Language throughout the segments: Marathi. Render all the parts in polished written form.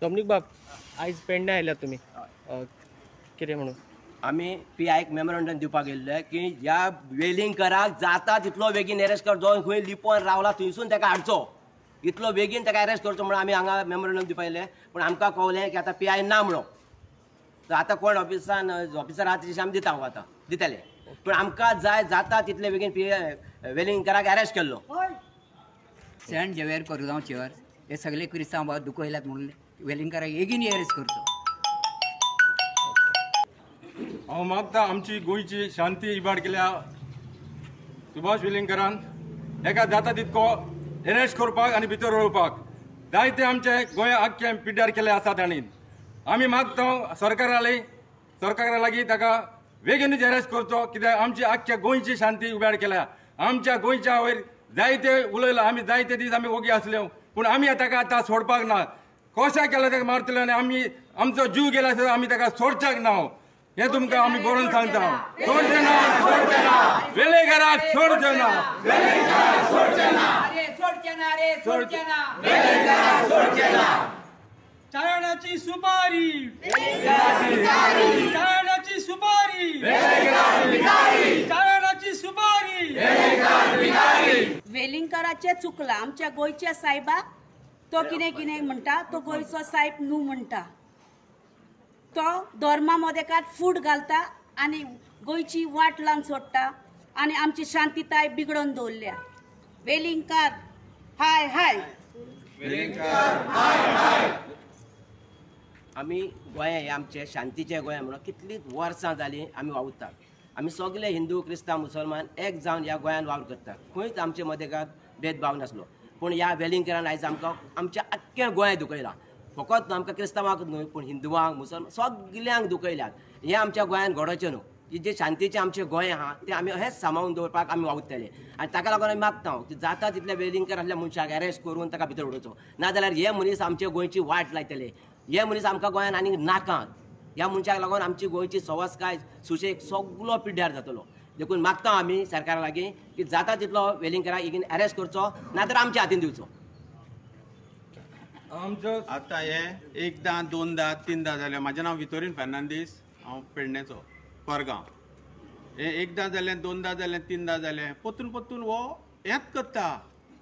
तमनीक बाब आयज पेडण्या आयल्यात तुमी कितें म्हणून आमी PIक मेमोरंडम दिवपाक गेल्ले की ह्या वेलिंगकराक जाता तितलो बेगीन अरेस्ट कर, जो खंय लिपोन रावला थंयसून ताका हाडचो, इतलो बेगीन ताका अरेस्ट करचो म्हणून आमी हांगा मेमोरंडम दिवपाक गेले. पूण आमकां कळलें की आतां PI ना म्हणून. तर आतां कोण ऑफिसर आहा तेजे आमी दिता हांव आतां दितले. पूण आमकां जाय जाता तितले बेगीन वेलिंगकराक अरेस्ट केल्लो. सेंट झेवियर कोरगांवचेर हे सगळे क्रिस्तांव भाव दुखयल्यात म्हणून वेलिंगकराक बेगीन अरेस्ट करचो. हांव मागता आमची गोंयची शांती इबाड केल्या सुभाष वेलिंगकरान एका जाता तितको अरेस्ट करपाक आनी भितर उडोवपाक जायते आमचे गोंया आख्खे पिड्ड्यार केले आसा ताणीन. आमी मागता सरकारा लागीं ताका बेगीनच अरेस्ट करचो, कित्याक आमची आख्ख्या गोंयची शांती उबाड केल्या. आमच्या गोंयच्या वयर जायते उलयला, आमी जायते दीस आमी ओगी आसल्यो, पूण आमी ताका आतां सोडपाक ना. कशें केलें ताका मारतले आनी आमी आमचो जीव गेला सुद्दां आमी ताका सोडच्याक ना. हे तुमकां आमी बरोवन सांगता. सोडचे ना वेलिंगकराक, सोडचे ना. चारणाची सुपारी, चारणाची सुपारी, चारणाची सुपारी. वेलिंगकराचे चुकला. आमच्या गोंयच्या साहेबाक तो कितें कितें म्हणटा, तो गोंयचो साहेब न्हू म्हणटा. तो धर्मा मदेकात फूट घालता आनी गोंयची वाट लावन सोडटा आनी आमची शांतीताय बिगडोवन दवरल्या. वेलिंगकार हाय हाय. आमी गोंया हे आमचे शांतीचे गोंय म्हणून कितलींच वर्सां जालीं आमी वावुरतात. आमी सगळे हिंदू क्रिस्तांव मुसलमान एक जावन ह्या गोंयांत वावर करतात. खंयच आमचे मदेकात भेदभाव नासलो. पूण ह्या वेलिंगकरान आयज आमकां आमच्या आख्ख्या गोंय दुखयलां. फकत आमकां क्रिस्तांवांक न्हय पूण हिंदुवांक मुसलमान सगल्यांक दुखयल्यात. हे आमच्या गोंयांत घडोवचें न्हू. जे शांतीचें आमचें गोंय आहा तें आमी अशेंच सांबाळून दवरपाक आमी वावुरतले. आनी ताका लागून आमी मागता की जाता तितले वेलिंगकर असल्या मनशाक अरेस्ट करून ताका भितर उडोवचो. नाजाल्यार हे मनीस आमचे गोंयची वाट लायतले. हे मनीस आमकां गोंयांत आनीक नाकात. ह्या मनशाक लागून आमची गोंयची संस्कार सुशेग सगळो पिड्ड्यार जातलो. देखून मागता आमी सरकारा लागीं की जाता तितलो वेलिंगकराक बेगीन अरेस्ट करचो, नाजाल्यार आमच्या हातीन दिवचो. आतां हे एकदां दोनदां तीनदां जालें. म्हाजें नांव वितोरीन फेर्नांदीस, हांव पेडणेचो कोरगांव. हे एकदां जालें, दोनदां जालें, तीनदां जालें. परतून हो हेंच करता,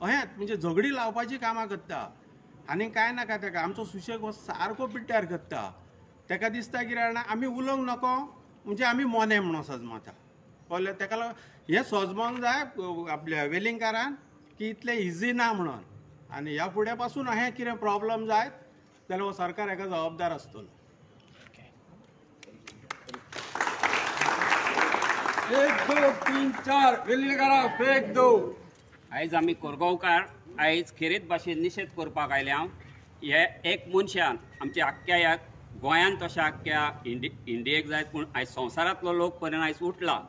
अहेंच म्हणजे झगडी लावपाची कामां करता आनी कांय नाका. ताका आमचो सुशेग हो सारको पिड्ड्यार करता. ताका दिसता कितें जाणा आमी उलोवंक नको म्हणजे आमी मोने म्हणून सजमता. कळ्ळें? ताका लागून हें सजमोंक जाय आपल्या वेलिंगकारान की इतलें इजी ना म्हणून. आनी ह्या फुडें पासून अहें कितें प्रॉब्लम जायत जाल्यार हो सरकार हेका जबाबदार आसतलो. 1 2 3 4 वेलिंगकरा फेक दो. आयज आमी कोरगांवकार आयज खेरीत भाशेन निशेध करपाक आयले. हांव हे एक मनशान आमच्या आख्ख्या ह्या गोंयांत तशें आख्ख्या इंडियेक जायत पूण आयज संवसारांतलो लोक पर्यंत आयज उठला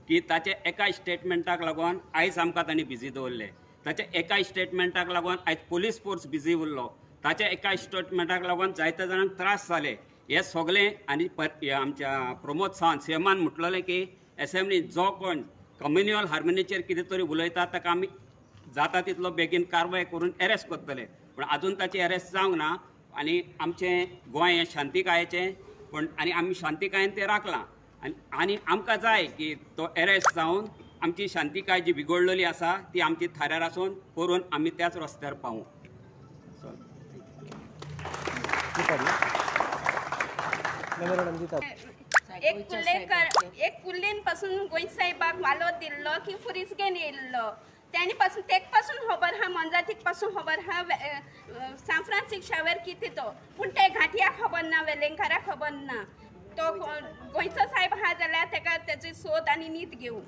की ताचे एका स्टेटमेंटाक लागून आयज आमकां तांणी बिजी दवरले. ताच्या एका स्टेटमेंटाक लागून आयज पुलीस फोर्स बिजी उरलो. ताच्या एका स्टेटमेंटाक लागून जायते जाणांक त्रास जाले. हे सगळें आनी आमच्या प्रमोद सावंत सीएमान म्हटलेलें की असेंब्लीन जो कोण कम्युनियल हार्मोनीचेर कितें तरी उलयता ताका आमी जाता तितलो बेगीन कारवाय करून अरेस्ट करतले. पूण आजून ताची अरेस्ट जावंक ना. आनी आमचें गोंय हें शांतीकायेचें पूण आनी आमी शांतीकायेन तें राखलां. आनी आमकां जाय की तो अरेस्ट जावन आमची शांतीकाय जी बिगडलेली आसा ती आमची थाऱ्यार आसून करून आमी त्याच रस्त्यार पावूं. एक कुल्लेन पासून गोंय साहेबाक वालो दिल्लो की फुरिसगेन येयल्लो. त्यानी पासून तेक पासून खबर आहा, मोंजातीक पासून खबर आहा सान फ्रांसिस शावेर कितें तो. पूण ते घाटियाक खबर ना, वेलिंगकराक खबर ना. तो गोंयचो साहेब आहा जाल्यार ताका तेजी सोद आनी न्हीद घेवं.